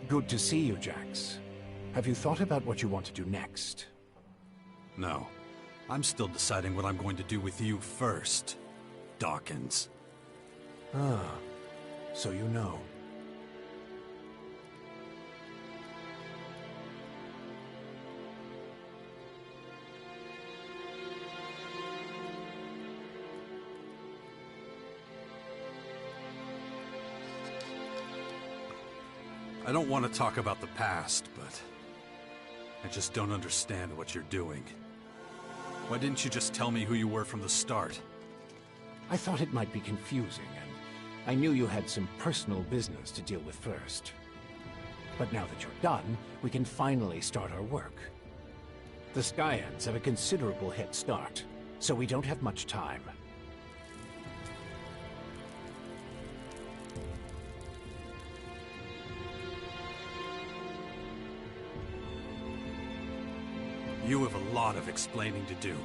Good to see you, Jax. Have you thought about what you want to do next? No. I'm still deciding what I'm going to do with you first, Dawkins. Ah, so you know. I don't want to talk about the past, but I just don't understand what you're doing. Why didn't you just tell me who you were from the start? I thought it might be confusing, and I knew you had some personal business to deal with first. But now that you're done, we can finally start our work. The Skyans have a considerable head start, so we don't have much time. You have a lot of explaining to do.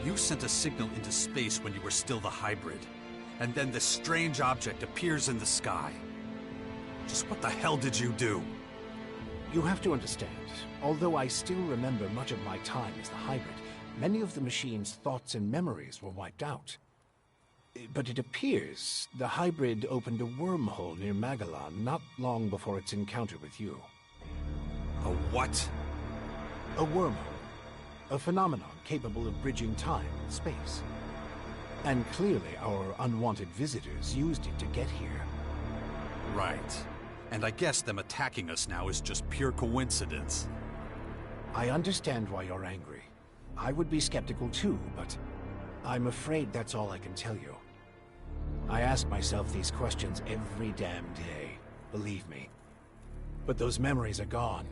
You sent a signal into space when you were still the hybrid, and then this strange object appears in the sky. Just what the hell did you do? You have to understand, although I still remember much of my time as the hybrid, many of the machine's thoughts and memories were wiped out. But it appears the hybrid opened a wormhole near Magellan not long before its encounter with you. A what? A wormhole. A phenomenon capable of bridging time and space. And clearly our unwanted visitors used it to get here. Right. And I guess them attacking us now is just pure coincidence. I understand why you're angry. I would be skeptical too, but I'm afraid that's all I can tell you. I ask myself these questions every damn day, believe me. But those memories are gone.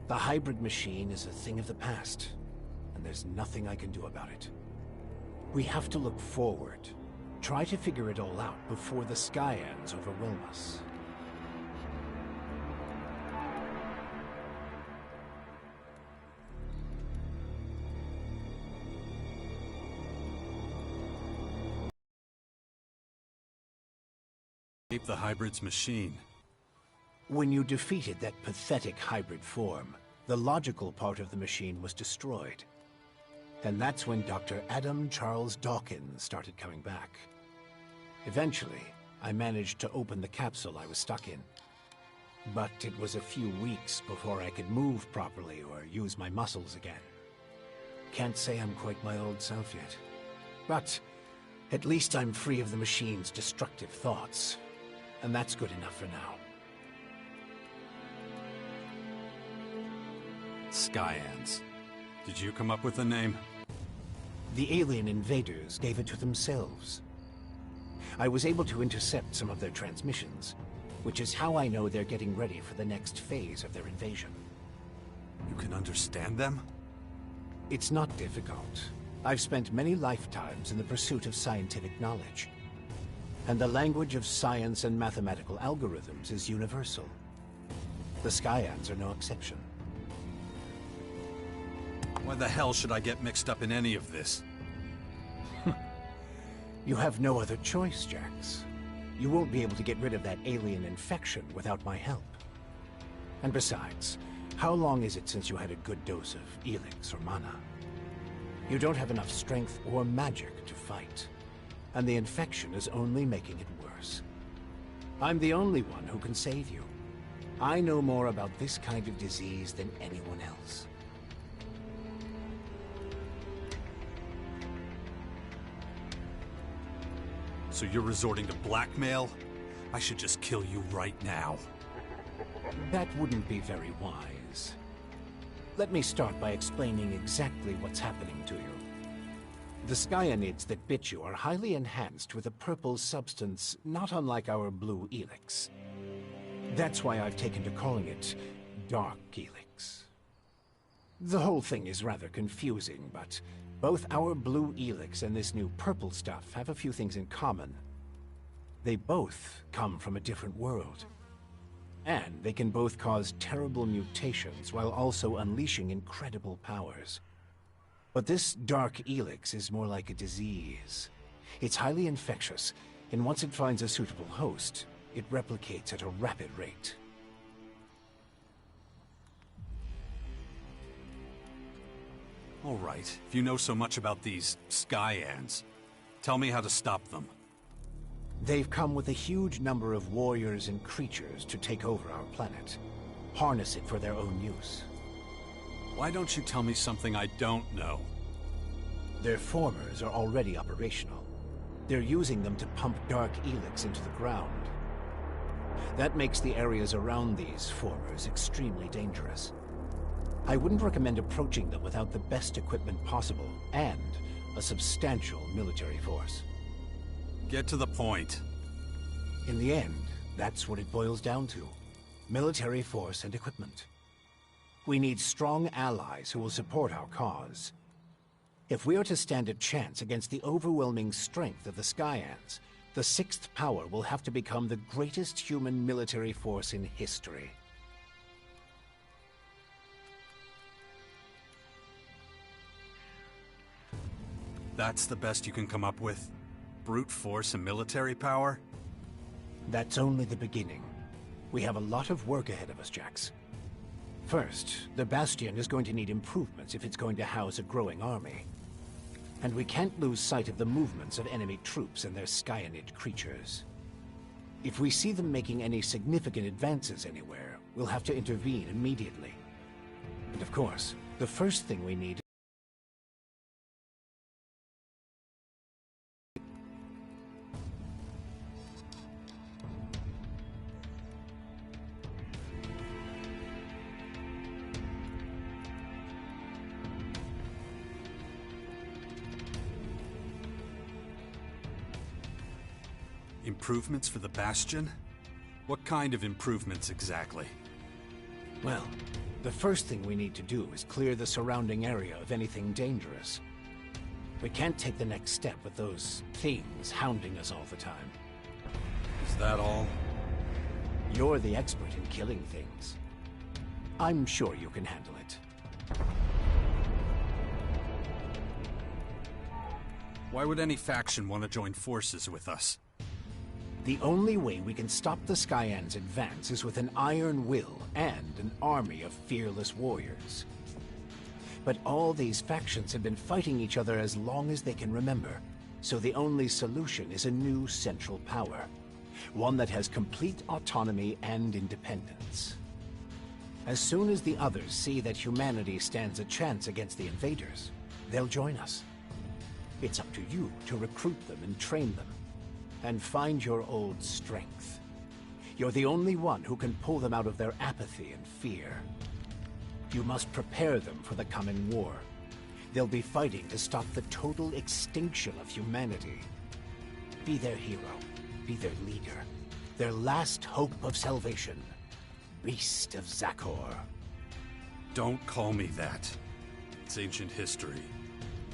The hybrid machine is a thing of the past, and there's nothing I can do about it. We have to look forward, try to figure it all out before the Skyans overwhelm us. Keep the hybrid's machine. When you defeated that pathetic hybrid form, the logical part of the machine was destroyed. And that's when Dr. Adam Charles Dawkins started coming back. Eventually, I managed to open the capsule I was stuck in. But it was a few weeks before I could move properly or use my muscles again. Can't say I'm quite my old self yet. But at least I'm free of the machine's destructive thoughts. And that's good enough for now. Skyans. Did you come up with the name? The alien invaders gave it to themselves. I was able to intercept some of their transmissions, which is how I know they're getting ready for the next phase of their invasion. You can understand them? It's not difficult. I've spent many lifetimes in the pursuit of scientific knowledge. And the language of science and mathematical algorithms is universal. The Skyans are no exception. Why the hell should I get mixed up in any of this? You have no other choice, Jax. You won't be able to get rid of that alien infection without my help. And besides, how long is it since you had a good dose of Elex or mana? You don't have enough strength or magic to fight. And the infection is only making it worse. I'm the only one who can save you. I know more about this kind of disease than anyone else. So you're resorting to blackmail? I should just kill you right now. That wouldn't be very wise. Let me start by explaining exactly what's happening to you. The skyanids that bit you are highly enhanced with a purple substance not unlike our blue Elex. That's why I've taken to calling it Dark Elex. The whole thing is rather confusing, but both our blue Elex and this new purple stuff have a few things in common. They both come from a different world. And they can both cause terrible mutations while also unleashing incredible powers. But this Dark Elex is more like a disease. It's highly infectious, and once it finds a suitable host, it replicates at a rapid rate. All right, if you know so much about these Skyans, tell me how to stop them. They've come with a huge number of warriors and creatures to take over our planet. Harness it for their own use. Why don't you tell me something I don't know? Their formers are already operational. They're using them to pump Dark Elex into the ground. That makes the areas around these formers extremely dangerous. I wouldn't recommend approaching them without the best equipment possible and a substantial military force. Get to the point. In the end, that's what it boils down to. Military force and equipment. We need strong allies who will support our cause. If we are to stand a chance against the overwhelming strength of the Skyans, the Sixth Power will have to become the greatest human military force in history. That's the best you can come up with? Brute force and military power? That's only the beginning. We have a lot of work ahead of us, Jax. First, the Bastion is going to need improvements if it's going to house a growing army. And we can't lose sight of the movements of enemy troops and their Skyanid creatures. If we see them making any significant advances anywhere, we'll have to intervene immediately. And of course, the first thing we need Improvements for the Bastion? What kind of improvements exactly? Well, the first thing we need to do is clear the surrounding area of anything dangerous. We can't take the next step with those things hounding us all the time. Is that all? You're the expert in killing things. I'm sure you can handle it. Why would any faction want to join forces with us? The only way we can stop the Skyans' advance is with an iron will and an army of fearless warriors. But all these factions have been fighting each other as long as they can remember, so the only solution is a new central power. One that has complete autonomy and independence. As soon as the others see that humanity stands a chance against the invaders, they'll join us. It's up to you to recruit them and train them. And find your old strength. You're the only one who can pull them out of their apathy and fear. You must prepare them for the coming war. They'll be fighting to stop the total extinction of humanity. Be their hero. Be their leader. Their last hope of salvation. Beast of Zakor. Don't call me that. It's ancient history.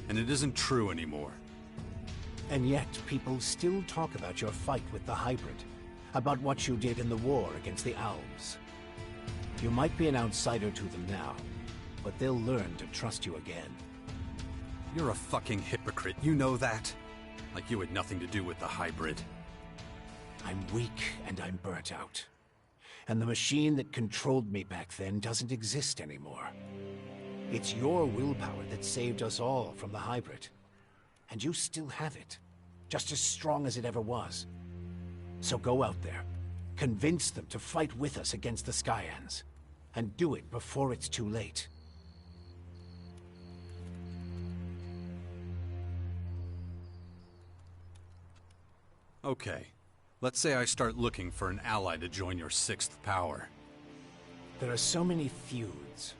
And it isn't true anymore. And yet, people still talk about your fight with the hybrid, about what you did in the war against the Alps. You might be an outsider to them now, but they'll learn to trust you again. You're a fucking hypocrite, you know that? Like you had nothing to do with the hybrid. I'm weak and I'm burnt out. And the machine that controlled me back then doesn't exist anymore. It's your willpower that saved us all from the hybrid. And you still have it, just as strong as it ever was. So go out there, Convince them to fight with us against the Skyans. And do it before it's too late. Okay. Let's say I start looking for an ally to join your sixth power. There are so many feuds.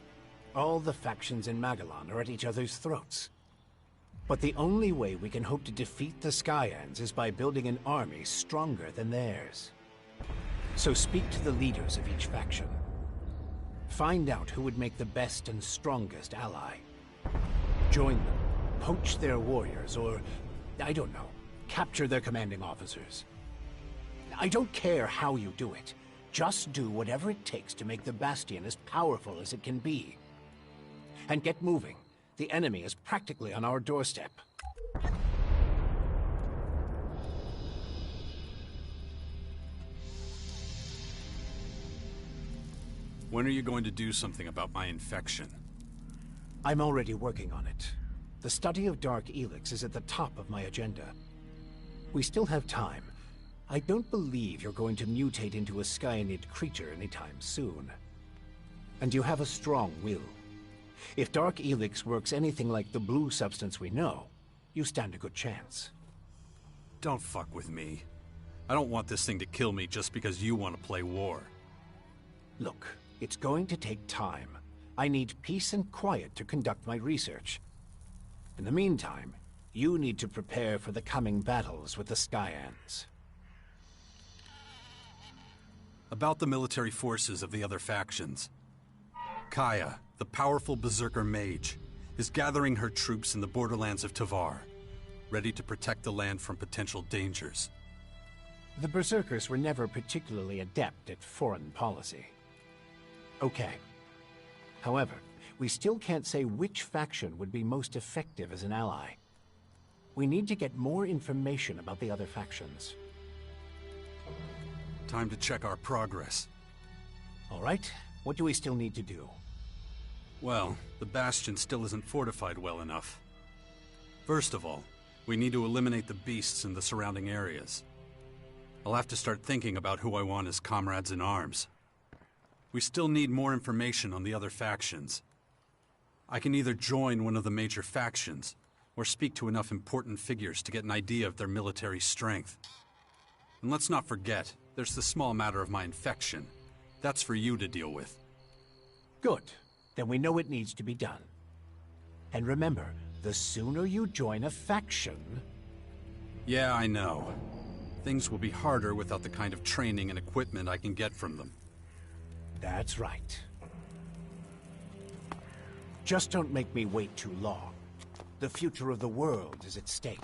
All the factions in Magellan are at each other's throats. But the only way we can hope to defeat the Skyans is by building an army stronger than theirs. So speak to the leaders of each faction. Find out who would make the best and strongest ally. Join them, poach their warriors, or, I don't know, capture their commanding officers. I don't care how you do it. Just do whatever it takes to make the Bastion as powerful as it can be. And get moving. The enemy is practically on our doorstep. When are you going to do something about my infection? I'm already working on it. The study of Dark Elex is at the top of my agenda. We still have time. I don't believe you're going to mutate into a Skyanid creature anytime soon. And you have a strong will. If Dark Elex works anything like the blue substance we know, you stand a good chance. Don't fuck with me. I don't want this thing to kill me just because you want to play war. Look, it's going to take time. I need peace and quiet to conduct my research. In the meantime, you need to prepare for the coming battles with the Skyans. About the military forces of the other factions. Kaya, the powerful berserker mage, is gathering her troops in the borderlands of Tavar, ready to protect the land from potential dangers. The berserkers were never particularly adept at foreign policy. Okay. However, we still can't say which faction would be most effective as an ally. We need to get more information about the other factions. Time to check our progress. All right, what do we still need to do? Well, the Bastion still isn't fortified well enough. First of all, we need to eliminate the beasts in the surrounding areas. I'll have to start thinking about who I want as comrades in arms. We still need more information on the other factions. I can either join one of the major factions, or speak to enough important figures to get an idea of their military strength. And let's not forget, there's the small matter of my infection. That's for you to deal with. Good. Then we know it needs to be done. And remember, the sooner you join a faction... Yeah, I know. Things will be harder without the kind of training and equipment I can get from them. That's right. Just don't make me wait too long. The future of the world is at stake.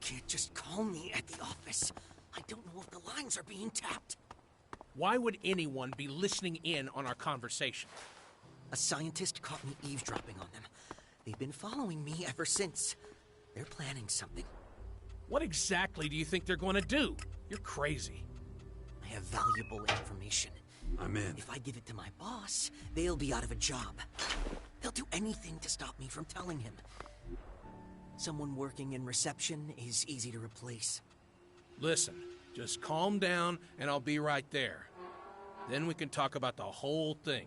Can't just call me at the office. I don't know if the lines are being tapped. Why would anyone be listening in on our conversation? A scientist caught me eavesdropping on them. They've been following me ever since. They're planning something. What exactly do you think they're going to do? You're crazy. I have valuable information. I'm in. If I give it to my boss, they'll be out of a job. They'll do anything to stop me from telling him. Someone working in reception is easy to replace. Listen, just calm down and I'll be right there. Then we can talk about the whole thing.